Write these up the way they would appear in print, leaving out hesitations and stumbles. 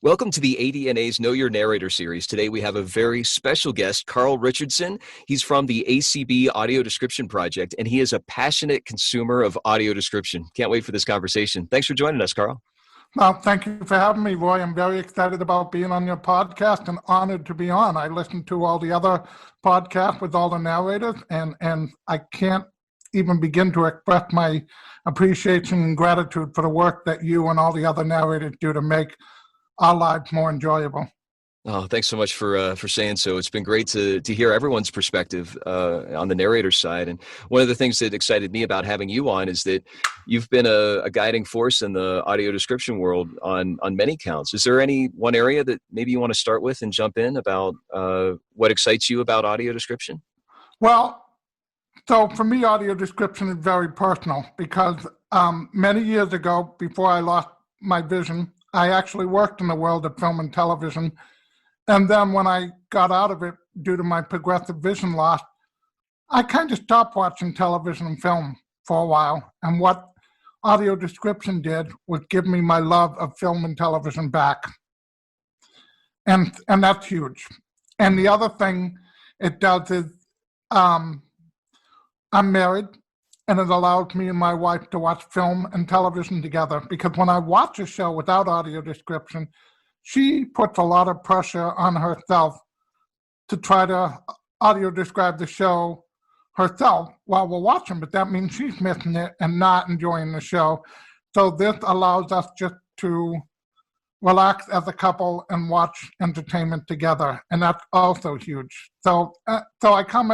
Welcome to the ADNA's Know Your Narrator series. Today we have a very special guest, Carl Richardson. He's from the ACB Audio Description Project, and he is a passionate consumer of audio description. Can't wait for this conversation. Thanks for joining us, Carl. Well, thank you for having me, Roy. I'm very excited about being on your podcast and honored to be on. I listen to all the other podcasts with all the narrators, and I can't even begin to express my appreciation and gratitude for the work that you and all the other narrators do to make our lives more enjoyable. Oh, thanks so much for saying so. It's been great to hear everyone's perspective on the narrator side. And one of the things that excited me about having you on is that you've been a guiding force in the audio description world on many counts. Is there any one area that maybe you want to start with and jump in about what excites you about audio description? Well, so for me, audio description is very personal because many years ago, before I lost my vision, I actually worked in the world of film and television. And then when I got out of it due to my progressive vision loss, I kind of stopped watching television and film for a while. And what audio description did was give me my love of film and television back. And that's huge. And the other thing it does is I'm married, and it allows me and my wife to watch film and television together, because when I watch a show without audio description, she puts a lot of pressure on herself to try to audio describe the show herself while we're watching, but that means she's missing it and not enjoying the show. So this allows us just to relax as a couple and watch entertainment together, and that's also huge. So I come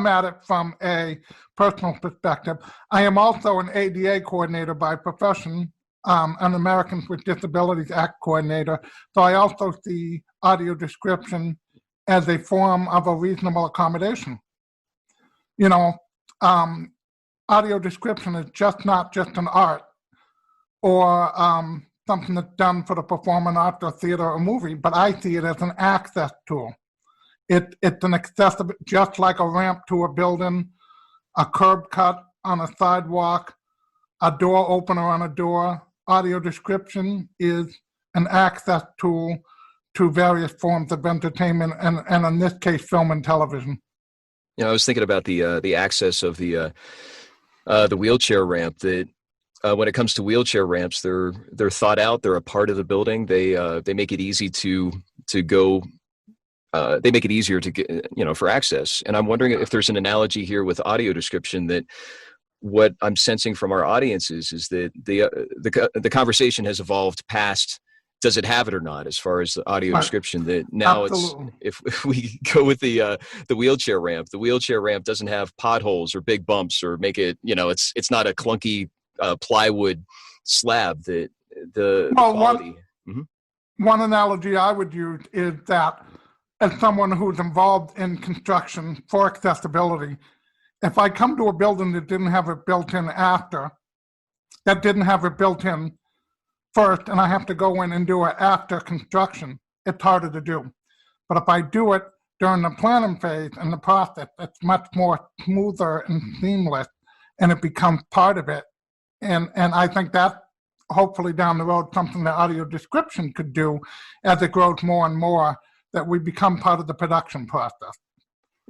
at it from a personal perspective. I am also an ADA coordinator by profession, an Americans with Disabilities Act coordinator. So I also see audio description as a form of a reasonable accommodation. You know, audio description is not just an art or something that's done for the performing arts or theater or movie, but I see it as an access tool. It's an accessible, just like a ramp to a building, a curb cut on a sidewalk, a door opener on a door. Audio description is an access tool to various forms of entertainment, and in this case, film and television. You know, I was thinking about the access of the wheelchair ramp. That when it comes to wheelchair ramps, they're thought out. They're a part of the building. They make it easy to go. They make it easier to get, for access. And I'm wondering if there's an analogy here with audio description, that what I'm sensing from our audiences is that the conversation has evolved past does it have it or not, as far as the audio description, that now Absolutely. It's, if we go with the wheelchair ramp doesn't have potholes or big bumps or make it, it's not a clunky plywood slab that the quality. One analogy I would use is that as someone who's involved in construction for accessibility, if I come to a building that didn't have it built in first, and I have to go in and do it after construction, it's harder to do. But if I do it during the planning phase and the process, it's much more smoother and seamless, and it becomes part of it. And I think that hopefully down the road, something that audio description could do as it grows more and more, that we become part of the production process.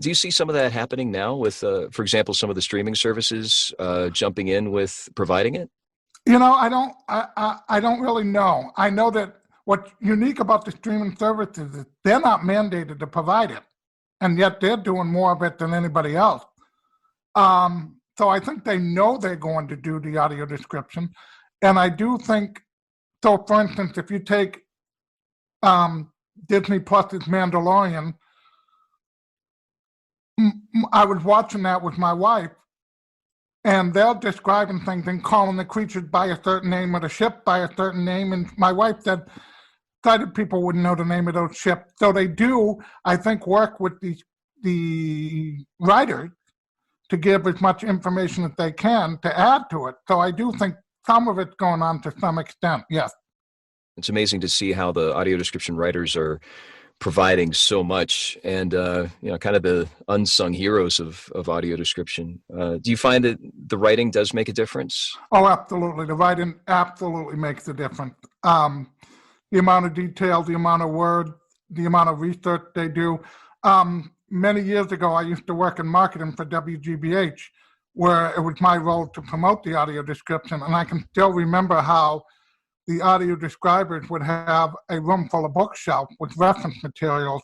Do you see some of that happening now with, for example, some of the streaming services jumping in with providing it? I don't really know. I know that what's unique about the streaming services is they're not mandated to provide it, and yet they're doing more of it than anybody else. So I think they know they're going to do the audio description, and I do think, so for instance, if you take Disney Plus's Mandalorian, I was watching that with my wife, and they're describing things and calling the creatures by a certain name or the ship by a certain name, and my wife said sighted people wouldn't know the name of those ships. So they do, I think, work with the writers to give as much information as they can to add to it. So I do think some of it's going on to some extent, yes. It's amazing to see how the audio description writers are providing so much, and kind of the unsung heroes of audio description. Do you find that the writing does make a difference? Oh, absolutely. The writing absolutely makes a difference. the amount of detail, the amount of words, the amount of research they do. Many years ago, I used to work in marketing for WGBH, where it was my role to promote the audio description. And I can still remember how the audio describers would have a room full of bookshelf with reference materials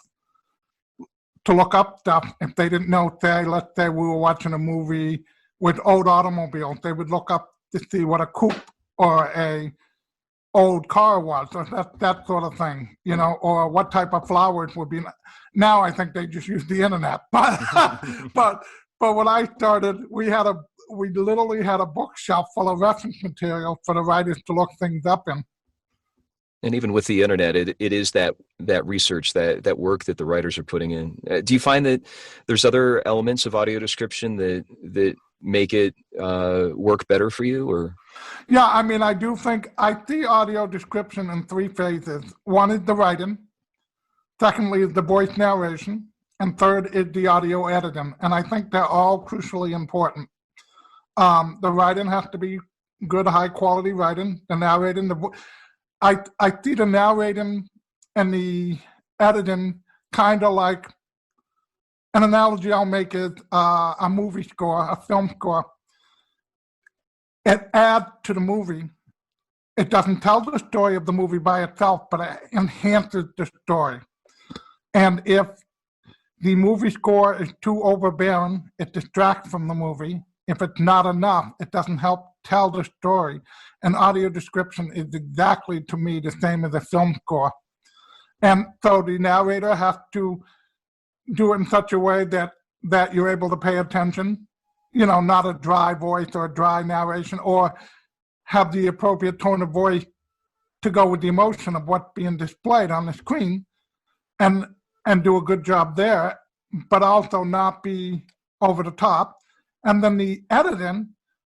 to look up stuff if they didn't know. Let's say we were watching a movie with old automobiles, they would look up to see what a coupe or a old car was, or that sort of thing, or what type of flowers would be. Now I think they just use the internet. But when I started, we literally had a bookshelf full of reference material for the writers to look things up in. And even with the internet, it is that research, that work that the writers are putting in. Do you find that there's other elements of audio description that make it work better for you, or? Yeah, I mean, I see audio description in three phases. One is the writing, secondly is the voice narration, and third is the audio editing. And I think they're all crucially important. The writing has to be good, high quality writing. The narrating, I see the narrating and the editing kind of like, an analogy I'll make is a movie score, a film score. It adds to the movie. It doesn't tell the story of the movie by itself, but it enhances the story. And if the movie score is too overbearing, it distracts from the movie. If it's not enough, it doesn't help tell the story. And audio description is exactly, to me, the same as a film score. And so the narrator has to do it in such a way that you're able to pay attention, not a dry voice or a dry narration, or have the appropriate tone of voice to go with the emotion of what's being displayed on the screen, and do a good job there, but also not be over the top. And then the editing,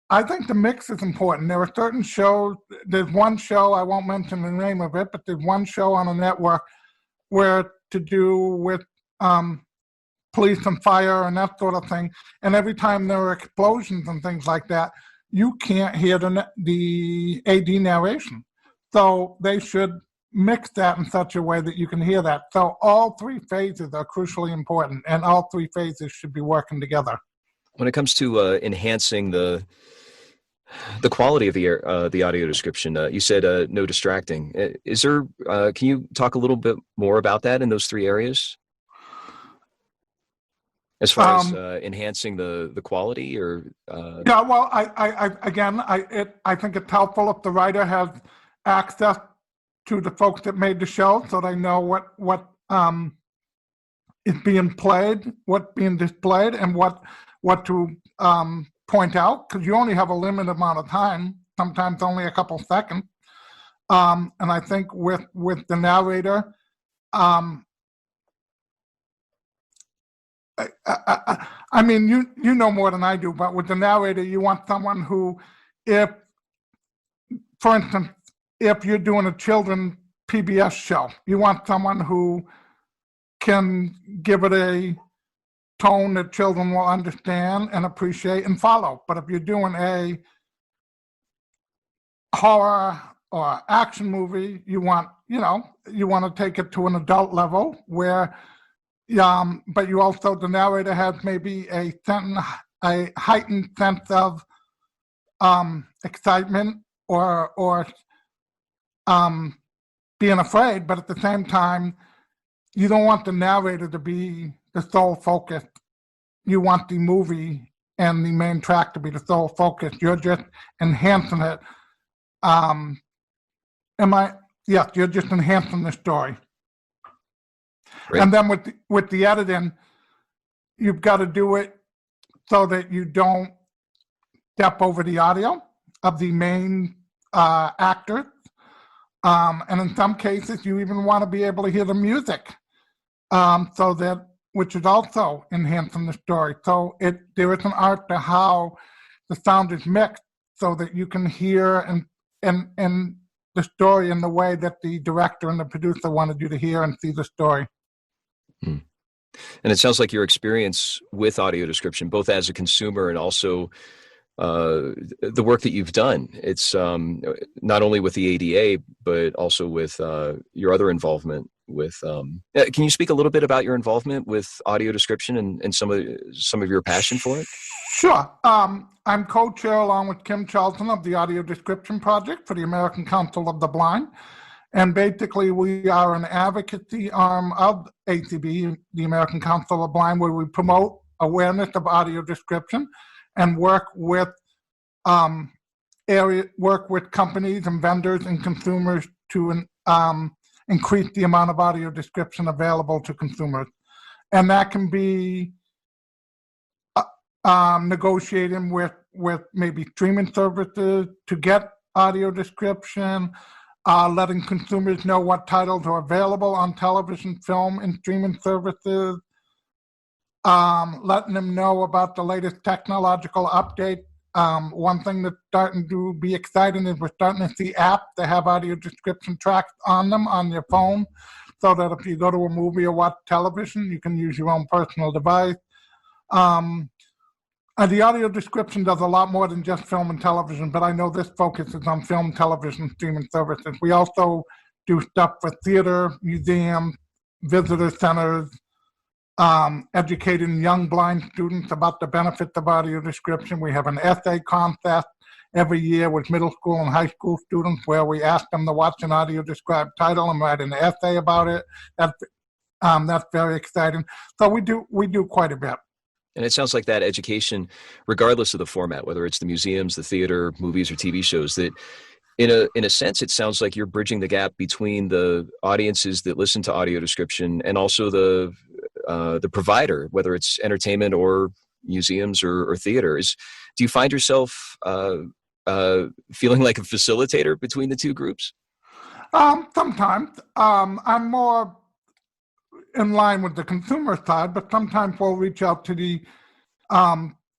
I think the mix is important. There are certain shows, there's one show, I won't mention the name of it, but there's one show on a network where to do with police and fire and that sort of thing. And every time there are explosions and things like that, you can't hear the AD narration. So they should mix that in such a way that you can hear that. So all three phases are crucially important, and all three phases should be working together. When it comes to enhancing the quality of the audio description, you said no distracting. Is there? Can you talk a little bit more about that in those three areas? As far as enhancing the quality, or yeah, well, I think it's helpful if the writer has access to the folks that made the show, so they know what is being played, what's being displayed, and what to point out, because you only have a limited amount of time, sometimes only a couple seconds. And I think with the narrator, I mean, you know more than I do, but with the narrator, you want someone who, for instance, if you're doing a children's PBS show, you want someone who can give it a tone that children will understand and appreciate and follow. But if you're doing a horror or action movie, you want to take it to an adult level where, but you also, the narrator has maybe a heightened sense of excitement or being afraid, but at the same time, you don't want the narrator to be the sole focus. You want the movie and the main track to be the sole focus. You're just enhancing it. Yes, you're just enhancing the story. Great. And then with the editing, you've got to do it so that you don't step over the audio of the main actor. And in some cases, you even want to be able to hear the music, which is also enhancing the story. So there is an art to how the sound is mixed so that you can hear and the story in the way that the director and the producer wanted you to hear and see the story. Hmm. And it sounds like your experience with audio description, both as a consumer and also the work that you've done. It's not only with the ADA, but also with your other involvement with. Can you speak a little bit about your involvement with audio description and some of your passion for it? Sure. I'm co-chair along with Kim Charlton of the Audio Description Project for the American Council of the Blind. And basically, we are an advocacy arm of ACB, the American Council of the Blind, where we promote awareness of audio description and work with companies and vendors and consumers to increase the amount of audio description available to consumers. And that can be negotiating with maybe streaming services to get audio description, letting consumers know what titles are available on television, film, and streaming services, letting them know about the latest technological update. One thing that's starting to be exciting is we're starting to see apps that have audio description tracks on them on your phone, so that if you go to a movie or watch television, you can use your own personal device. And the audio description does a lot more than just film and television, but I know this focuses on film, television, streaming services. We also do stuff for theater, museums, visitor centers, educating young blind students about the benefits of audio description. We have an essay contest every year with middle school and high school students where we ask them to watch an audio described title and write an essay about it. That's very exciting. So we do quite a bit. And it sounds like that education, regardless of the format, whether it's the museums, the theater, movies, or TV shows, that in a sense, it sounds like you're bridging the gap between the audiences that listen to audio description and also the provider, whether it's entertainment or museums or theaters. Do you find yourself feeling like a facilitator between the two groups? Sometimes. I'm more in line with the consumer side, but sometimes we'll reach out to the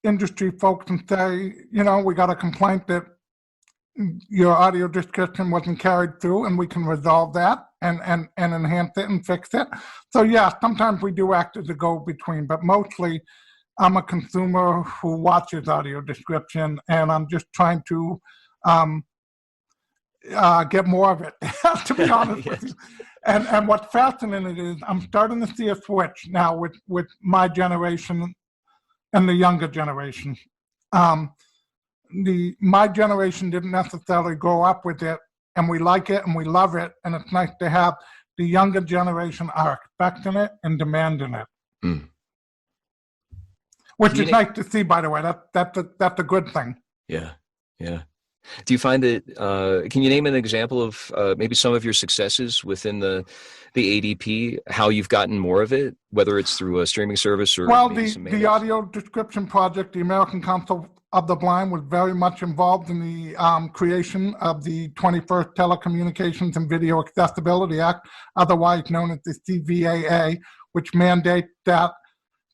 industry folks and say, we got a complaint that your audio description wasn't carried through, and we can resolve that and enhance it and fix it. So yeah, sometimes we do act as a go-between, but mostly I'm a consumer who watches audio description, and I'm just trying to get more of it, to be honest with you. And what's fascinating is I'm starting to see a switch now with my generation and the younger generation. My generation didn't necessarily grow up with it, and we like it and we love it, and it's nice to have the younger generation are expecting it and demanding it. Mm. Which is nice to see, by the way. That's a good thing. Yeah. Do you find that, can you name an example of maybe some of your successes within the ADP, how you've gotten more of it, whether it's through a streaming service or... Well, the Audio Description Project, the American Council of the Blind, was very much involved in the creation of the 21st Telecommunications and Video Accessibility Act, otherwise known as the CVAA, which mandates that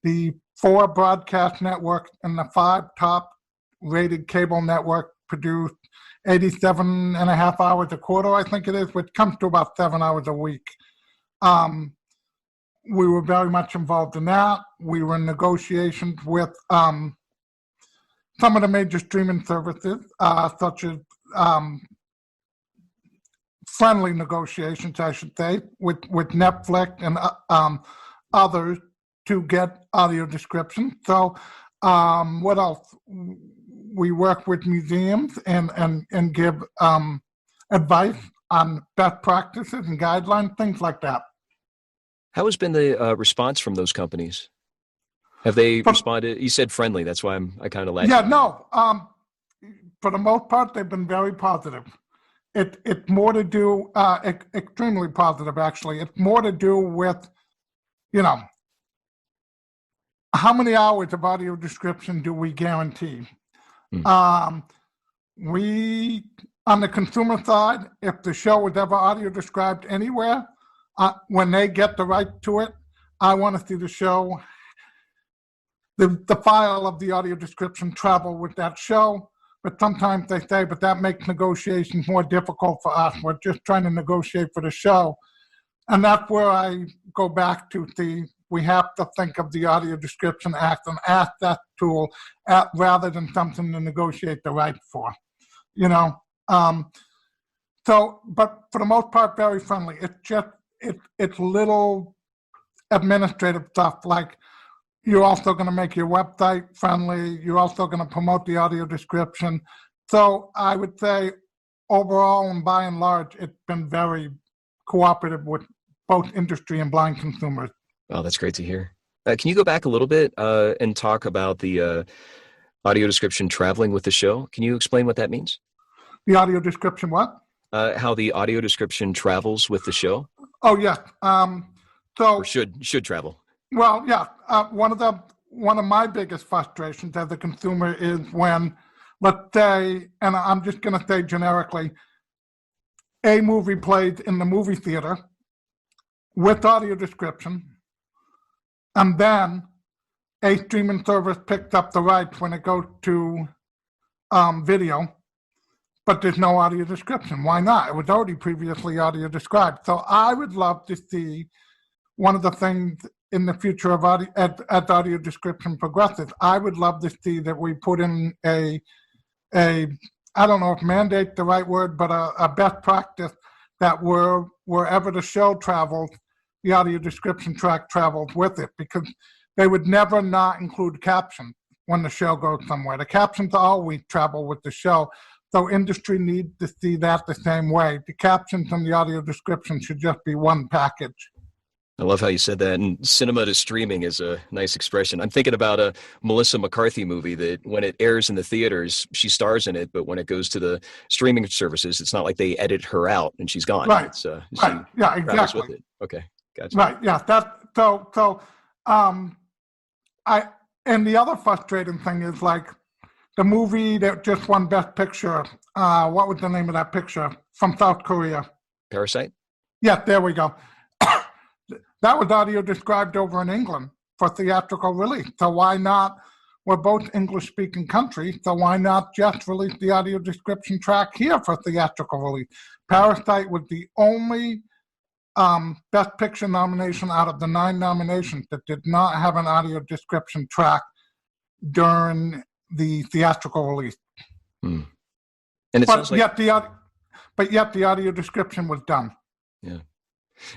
the 4 broadcast networks and the 5 top rated cable networks produce 87 and a half hours a quarter, I think it is, which comes to about 7 hours a week. We were very much involved in that. We were in negotiations with some of the major streaming services, such as friendly negotiations, I should say, with Netflix and others to get audio description. So what else? We work with museums and give advice on best practices and guidelines, things like that. How has been the response from those companies? Have they responded? You said friendly. That's why I kind of laughed. Yeah, no. For the most part, they've been very positive. It's more to do, extremely positive, actually. It's more to do with, how many hours of audio description do we guarantee? We, on the consumer side, if the show was ever audio described anywhere, when they get the right to it, I want to see the show, the file of the audio description travel with that show. But sometimes they say, but that makes negotiations more difficult for us. We're just trying to negotiate for the show. And that's where I go back to see, we have to think of the Audio Description Act and asset tool rather than something to negotiate the right for, you know. But for the most part, very friendly. It's just, it's little administrative stuff, like you're also going to make your website friendly. You're also going to promote the audio description. So I would say overall and by and large, it's been very cooperative with both industry and blind consumers. Oh, that's great to hear. Can you go back a little bit and talk about the audio description traveling with the show? Can you explain what that means? The audio description what? How the audio description travels with the show? Oh, yeah. Or should travel. Well, yeah. One of my biggest frustrations as a consumer is when, let's say, and I'm just going to say generically, a movie plays in the movie theater with audio description, and then a streaming service picks up the rights when it goes to video, but there's no audio description. Why not? It was already previously audio described. So I would love to see one of the things in the future of audio, as audio description progresses, I would love to see that we put in a I don't know if mandate the right word, but a best practice that wherever the show travels, the audio description track travels with it, because they would never not include captions when the show goes somewhere. The captions always travel with the show. So industry needs to see that the same way. The captions and the audio description should just be one package. I love how you said that. And cinema to streaming is a nice expression. I'm thinking about a Melissa McCarthy movie that when it airs in the theaters, she stars in it, but when it goes to the streaming services, it's not like they edit her out and she's gone. Right. It's, right. Yeah, exactly. With it. Okay. Gotcha. Right. Yeah. And the other frustrating thing is, like, the movie that just won Best Picture, what was the name of that picture? From South Korea. Parasite? Yeah, there we go. That was audio described over in England for theatrical release. So why not? We're both English-speaking countries, so why not just release the audio description track here for theatrical release? Parasite was the only Best Picture nomination out of the 9 nominations that did not have an audio description track during the theatrical release. And it sounds like, yet the audio description was done. Yeah.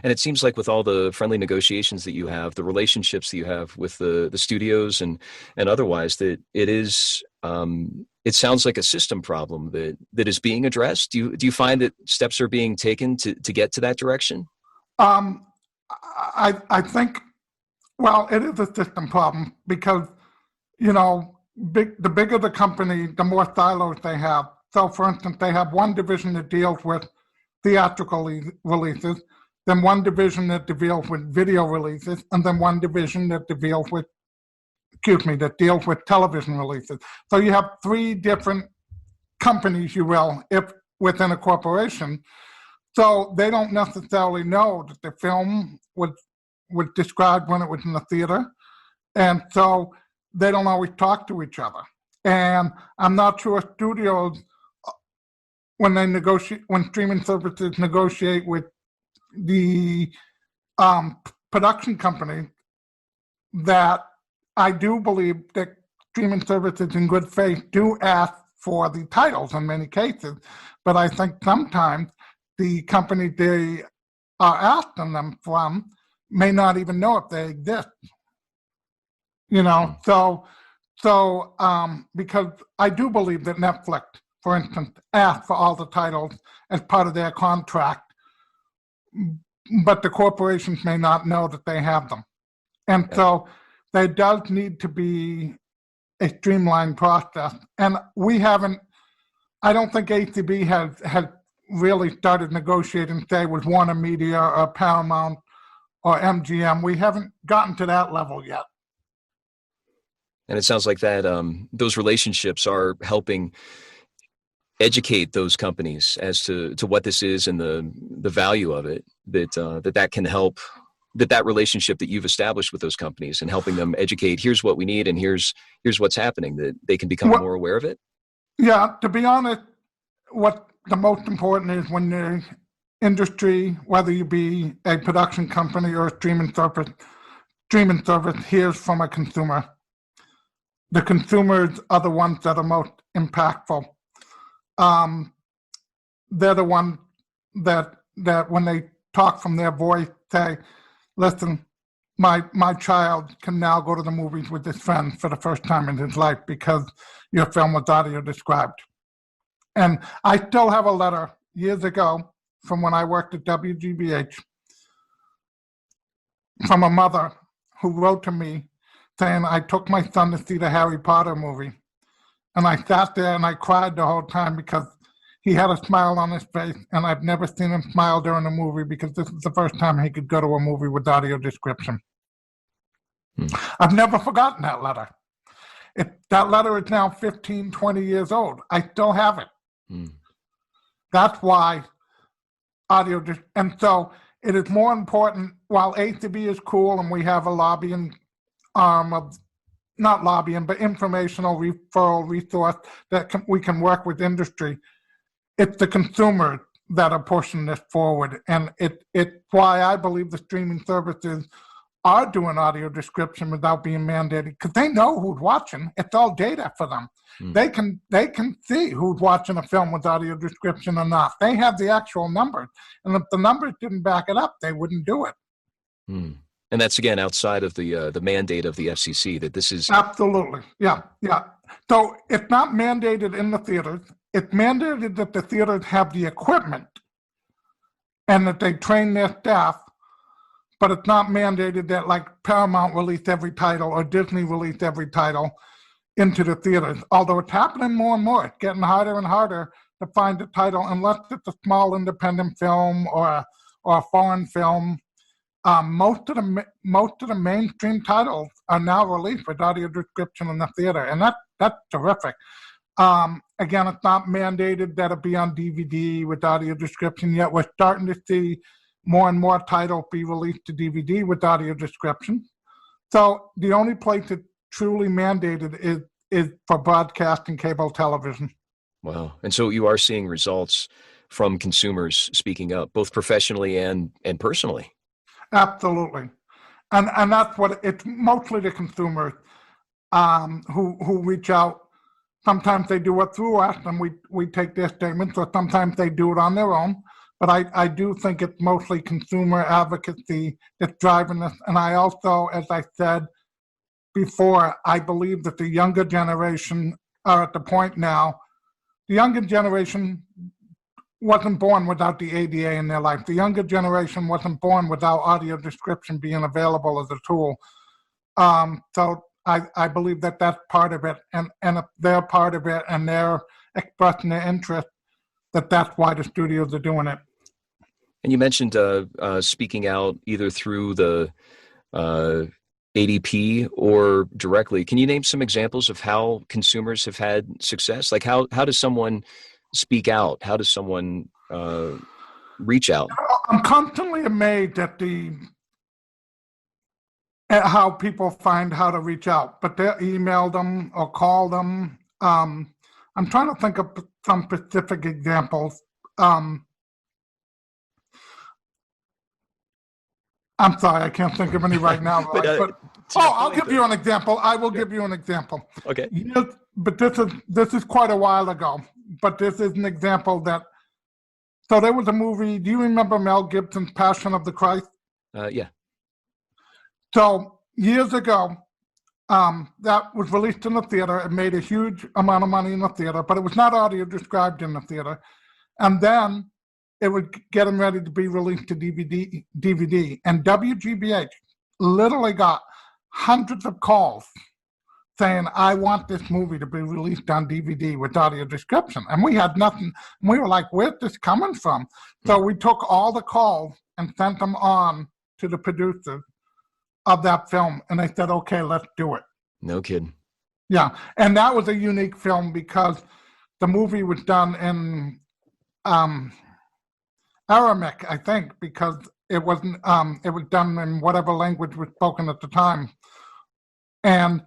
And it seems like with all the friendly negotiations that you have, the relationships that you have with the studios and otherwise, that it is, it sounds like a system problem that is being addressed. Do you find that steps are being taken to get to that direction? I think, well, it is a system problem because, you know, the bigger the company, the more silos they have. So, for instance, they have one division that deals with theatrical releases, then one division that deals with video releases, and then one division that deals with television releases. So you have 3 different companies, you will, if within a corporation. So they don't necessarily know that the film was described when it was in the theater, and so they don't always talk to each other. And I'm not sure studios, when streaming services negotiate with the production company, that I do believe that streaming services in good faith do ask for the titles in many cases, but I think sometimes the company they are asking them from may not even know if they exist. You know, so because I do believe that Netflix, for instance, asked for all the titles as part of their contract, but the corporations may not know that they have them. And so there does need to be a streamlined process. And I don't think ACB has really started negotiating, say, with Warner Media or Paramount or MGM. We haven't gotten to that level yet. And it sounds like that those relationships are helping educate those companies as to what this is and the value of it, that can help, that relationship that you've established with those companies and helping them educate, here's what we need and here's what's happening, that they can become more aware of it. Yeah, to be honest, what the most important is when the industry, whether you be a production company or a streaming service, streaming service hears from a consumer. The consumers are the ones that are most impactful. They're the ones that when they talk from their voice say, listen, my child can now go to the movies with his friends for the first time in his life because your film was audio described. And I still have a letter years ago from when I worked at WGBH from a mother who wrote to me saying, I took my son to see the Harry Potter movie. And I sat there and I cried the whole time because he had a smile on his face, and I've never seen him smile during a movie because this is the first time he could go to a movie with audio description. I've never forgotten that letter. That letter is now 15, 20 years old. I still have it. That's why audio, and so it is more important, while A to B is cool and we have a lobbying arm of, not lobbying, but informational referral resource that we can work with industry. It's the consumers that are pushing this forward. And it's why I believe the streaming services are doing audio description without being mandated, because they know who's watching. It's all data for them. They can see who's watching a film with audio description or not. They have the actual numbers. And if the numbers didn't back it up, they wouldn't do it. And that's, again, outside of the mandate of the FCC, that this is... Absolutely. Yeah. So it's not mandated in the theaters. It's mandated that the theaters have the equipment and that they train their staff, but it's not mandated that, like, Paramount release every title or Disney release every title into the theaters. Although it's happening more and more. It's getting harder and harder to find a title unless it's a small independent film or a foreign film. Most of the mainstream titles are now released with audio description in the theater, and that's terrific. Again, it's not mandated that it be on DVD with audio description yet. We're starting to see more and more titles be released to DVD with audio description. So the only place it's truly mandated is for broadcast and cable television. Wow. And so you are seeing results from consumers speaking up, both professionally and personally. Absolutely. And that's what it's mostly the consumers who reach out. Sometimes they do it through us and we take their statements, or sometimes they do it on their own. But I do think it's mostly consumer advocacy that's driving this. And I also, as I said before, I believe that the younger generation are at the point now. The younger generation wasn't born without the ADA in their life. The younger generation wasn't born without audio description being available as a tool. So I believe that that's part of it. And if they're part of it and they're expressing their interest, that's why the studios are doing it. And you mentioned speaking out either through the ADP or directly. Can you name some examples of how consumers have had success? Like how does someone speak out? How does someone reach out? I'm constantly amazed at how people find how to reach out, but they email them or call them. I'm trying to think of some specific examples. I'm sorry, I can't think of any right now. I'll give you an example. I will give you an example. Okay. But this is quite a while ago. But this is an example that. So there was a movie. Do you remember Mel Gibson's Passion of the Christ? Yeah. So years ago, that was released in the theater. It made a huge amount of money in the theater, but it was not audio described in the theater. And then it was getting ready to be released to DVD. And WGBH literally got hundreds of calls saying, I want this movie to be released on DVD with audio description. And we had nothing. We were like, where's this coming from? So we took all the calls and sent them on to the producers of that film. And they said, okay, let's do it. No kidding. Yeah. And that was a unique film because the movie was done in Aramaic, I think, because it wasn't, it was done in whatever language was spoken at the time. And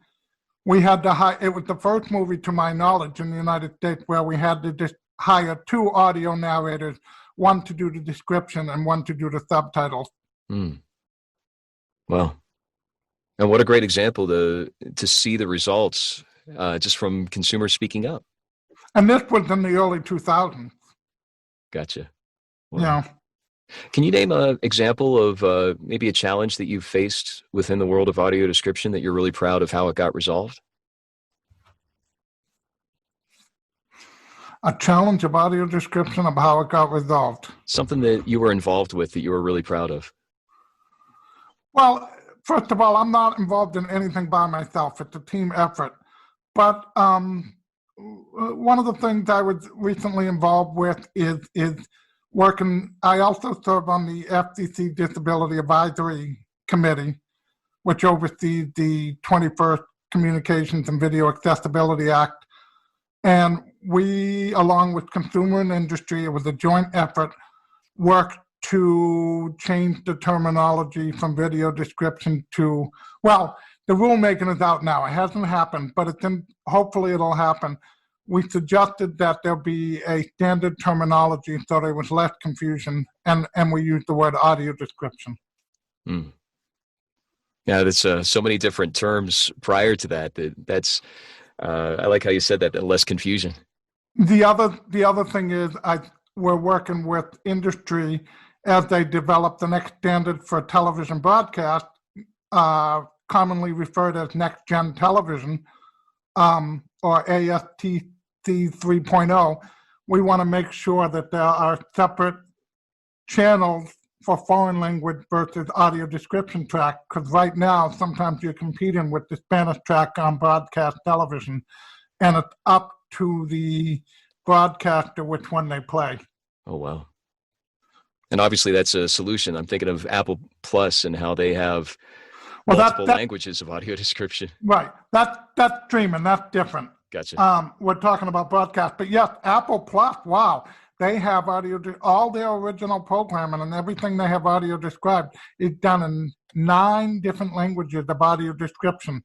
we had to it was the first movie, to my knowledge, in the United States where we had to just hire two audio narrators, one to do the description and one to do the subtitles. Well, And what a great example to see the results just from consumers speaking up. And this was in the early 2000s. Gotcha. Wow. Yeah. Can you name an example of maybe a challenge that you've faced within the world of audio description that you're really proud of how it got resolved? A challenge of audio description of how it got resolved. Something that you were involved with that you were really proud of. Well, first of all, I'm not involved in anything by myself. It's a team effort. But one of the things I was recently involved with is working. I also serve on the FCC Disability Advisory Committee, which oversees the 21st Communications and Video Accessibility Act. And we, along with consumer and industry, it was a joint effort, worked to change the terminology from video description to, well, the rulemaking is out now. It hasn't happened, but hopefully it'll happen. We suggested that there be a standard terminology so there was less confusion, and we used the word audio description. Mm. Yeah, there's so many different terms prior to that. That's I like how you said that, less confusion. The other thing is we're working with industry as they develop the next standard for television broadcast, commonly referred as next gen television, or ASTC 3.0. We want to make sure that there are separate channels for foreign language versus audio description track, because right now sometimes you're competing with the Spanish track on broadcast television, and it's up to the broadcaster which one they play. Oh, wow. And obviously that's a solution. I'm thinking of Apple Plus and how they have multiple languages of audio description. Right. That's streaming. That's different. Gotcha. We're talking about broadcast. But yes, Apple Plus, wow. They have all their original programming and everything they have audio described is done in 9 different languages of audio description.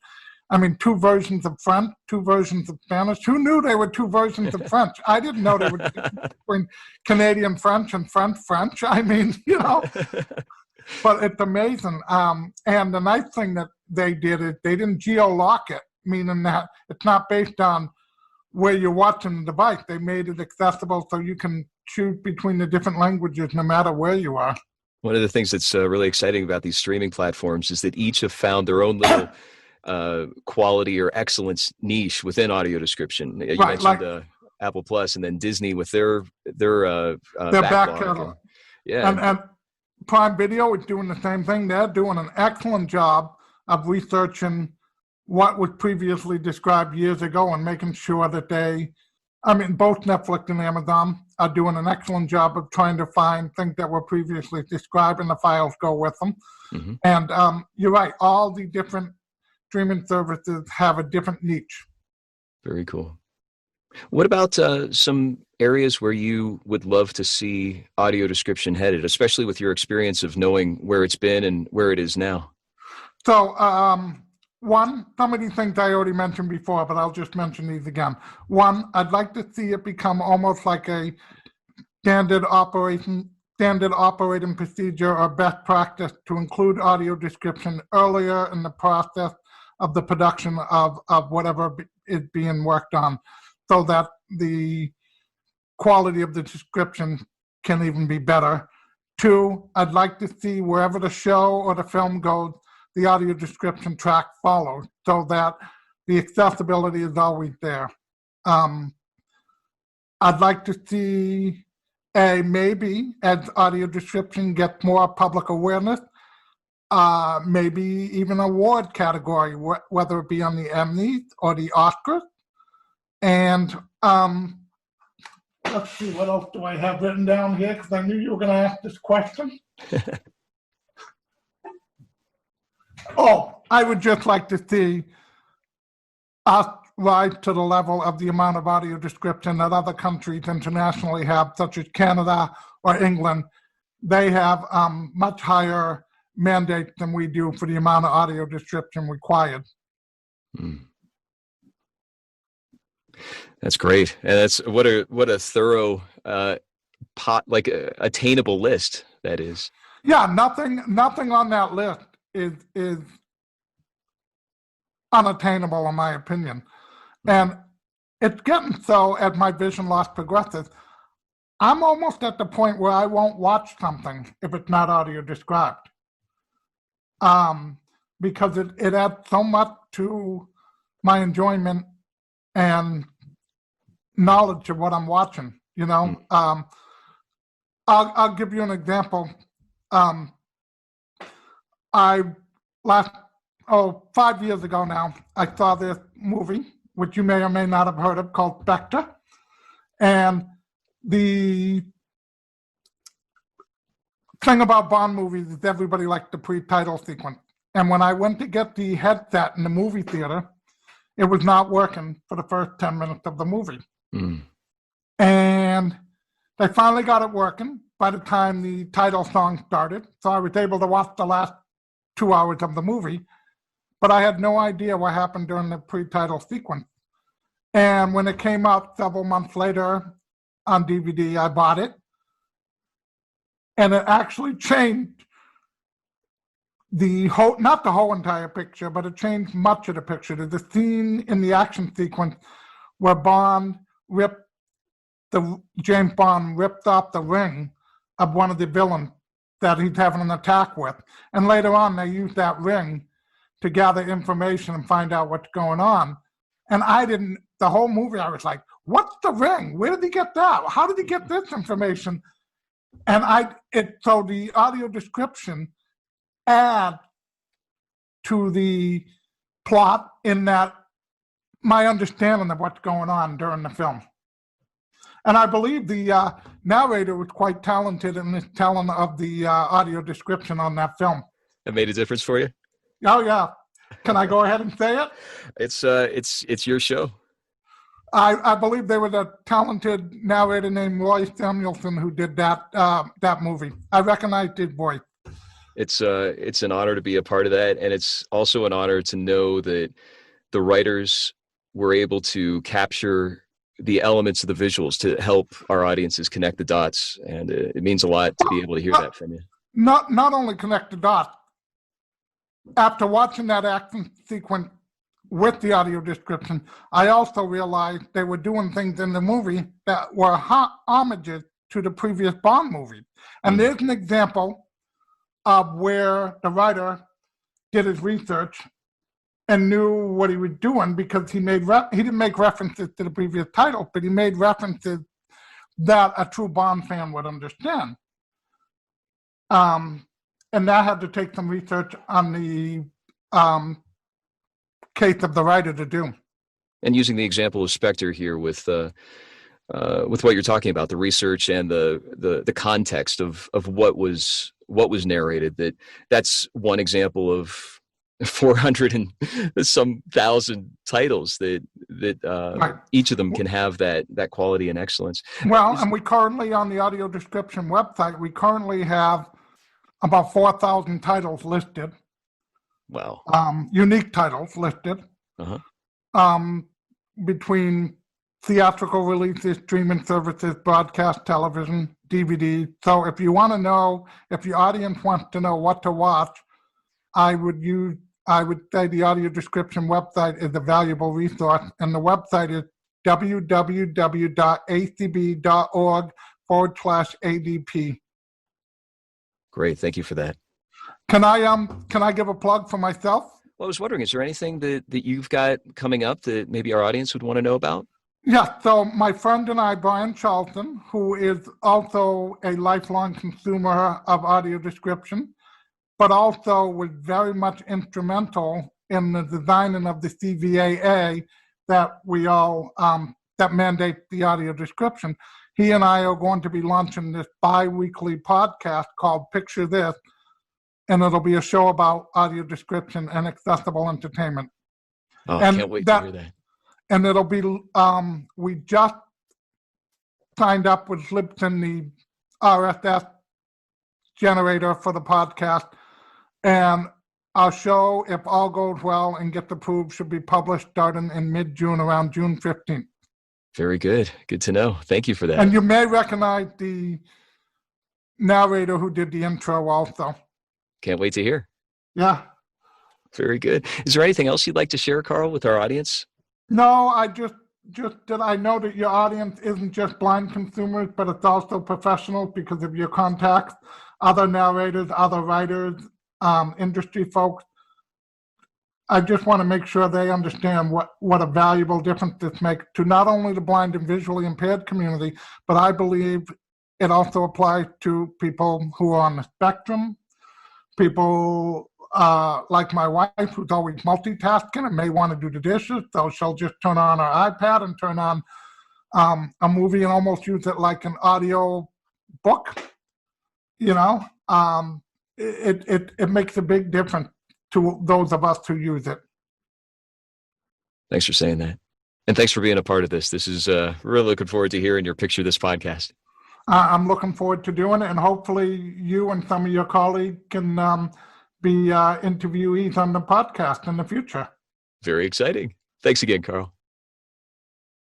I mean, 2 versions of French, 2 versions of Spanish. Who knew there were 2 versions of French? I didn't know there were between Canadian French and French French. I mean, but it's amazing. And the nice thing that they did is they didn't geo-lock it, meaning that it's not based on where you're watching the device. They made it accessible so you can choose between the different languages no matter where you are. One of the things that's really exciting about these streaming platforms is that each have found their own little quality or excellence niche within audio description. You mentioned Apple Plus, and then Disney with their back catalog. Yeah, and Prime Video is doing the same thing. They're doing an excellent job of researching what was previously described years ago and making sure that both Netflix and Amazon are doing an excellent job of trying to find things that were previously described, and the files go with them. Mm-hmm. And you're right, all the different streaming services have a different niche. Very cool. What about some areas where you would love to see audio description headed, especially with your experience of knowing where it's been and where it is now? So, some of these things I already mentioned before, but I'll just mention these again. 1, I'd like to see it become almost like a standard operating procedure or best practice to include audio description earlier in the process of the production of whatever is being worked on, so that the quality of the description can even be better. 2, I'd like to see wherever the show or the film goes, the audio description track follows, so that the accessibility is always there. I'd like to see maybe as audio description gets more public awareness, maybe even award category, whether it be on the Emmys or the Oscars. And let's see, what else do I have written down here? Because I knew you were going to ask this question. I would just like to see us rise to the level of the amount of audio description that other countries internationally have, such as Canada or England. They have much higher mandates than we do for the amount of audio description required. That's great, and that's what a thorough, attainable list that is. Yeah, nothing on that list is unattainable in my opinion. And it's getting so, as my vision loss progresses, I'm almost at the point where I won't watch something if it's not audio described. Because it adds so much to my enjoyment and knowledge of what I'm watching, you know. I'll give you an example. 5 years ago now, I saw this movie, which you may or may not have heard of, called Spectre. And the thing about Bond movies is everybody likes the pre-title sequence. And when I went to get the headset in the movie theater, it was not working for the first 10 minutes of the movie. And they finally got it working by the time the title song started. So I was able to watch the last 2 hours of the movie, but I had no idea what happened during the pre-title sequence. And when it came out several months later on DVD, I bought it. And it actually changed not the whole entire picture, but it changed much of the picture. There's a scene in the action sequence where James Bond ripped off the ring of one of the villains that he's having an attack with. And later on, they used that ring to gather information and find out what's going on. And the whole movie, I was like, what's the ring? Where did he get that? How did he get this information? And so the audio description adds to the plot in that my understanding of what's going on during the film. And I believe the narrator was quite talented in his telling of the audio description on that film. That made a difference for you? Oh, yeah. Can I go ahead and say it? It's your show. I believe there was a talented narrator named Roy Samuelson who did that movie. I recognized his voice. It's an honor to be a part of that, and it's also an honor to know that the writers were able to capture the elements of the visuals to help our audiences connect the dots, and it means a lot to be able to hear that from you. Not only connect the dots. After watching that action sequence with the audio description, I also realized they were doing things in the movie that were homages to the previous Bond movies. And there's an example of where the writer did his research and knew what he was doing, because he didn't make references to the previous title, but he made references that a true Bond fan would understand. And that had to take some research on the case of the writer to do. And using the example of Spectre here with what you're talking about, the research and the context of what was narrated, that's one example of 400 and some thousand titles that right. Each of them can have that quality and excellence. Well, and we currently, on the audio description website, we currently have about 4,000 titles listed. Wow. Unique titles listed. Between theatrical releases, streaming services, broadcast television, DVD. So if you want to know, if your audience wants to know what to watch, I would say the audio description website is a valuable resource, and the website is www.acb.org/ADP. Great, thank you for that. Can I give a plug for myself? Well, I was wondering, is there anything that you've got coming up that maybe our audience would want to know about? Yeah, so my friend and I, Brian Charlton, who is also a lifelong consumer of audio description, but also was very much instrumental in the designing of the CVAA that we all, that mandate the audio description. He and I are going to be launching this bi-weekly podcast called Picture This, and it'll be a show about audio description and accessible entertainment. Oh, I can't wait to hear that. And it'll be, we just signed up with Libsyn, the RSS generator for the podcast. And our show, if all goes well and gets approved, should be published starting in mid-June, around June 15th. Very good. Good to know. Thank you for that. And you may recognize the narrator who did the intro also. Can't wait to hear. Yeah. Very good. Is there anything else you'd like to share, Carl, with our audience? No, I just that I know that your audience isn't just blind consumers, but it's also professionals because of your contacts, other narrators, other writers, industry folks. I just want to make sure they understand what a valuable difference this makes to not only the blind and visually impaired community, but I believe it also applies to people who are on the spectrum, people like my wife, who's always multitasking and may want to do the dishes, so she'll just turn on her iPad and turn on a movie and almost use it like an audio book. You know, it makes a big difference to those of us who use it. Thanks for saying that. And thanks for being a part of this. This is really looking forward to hearing your picture of this podcast. I'm looking forward to doing it, and hopefully you and some of your colleagues can be interviewees on the podcast in the future. Very exciting. Thanks again, Carl.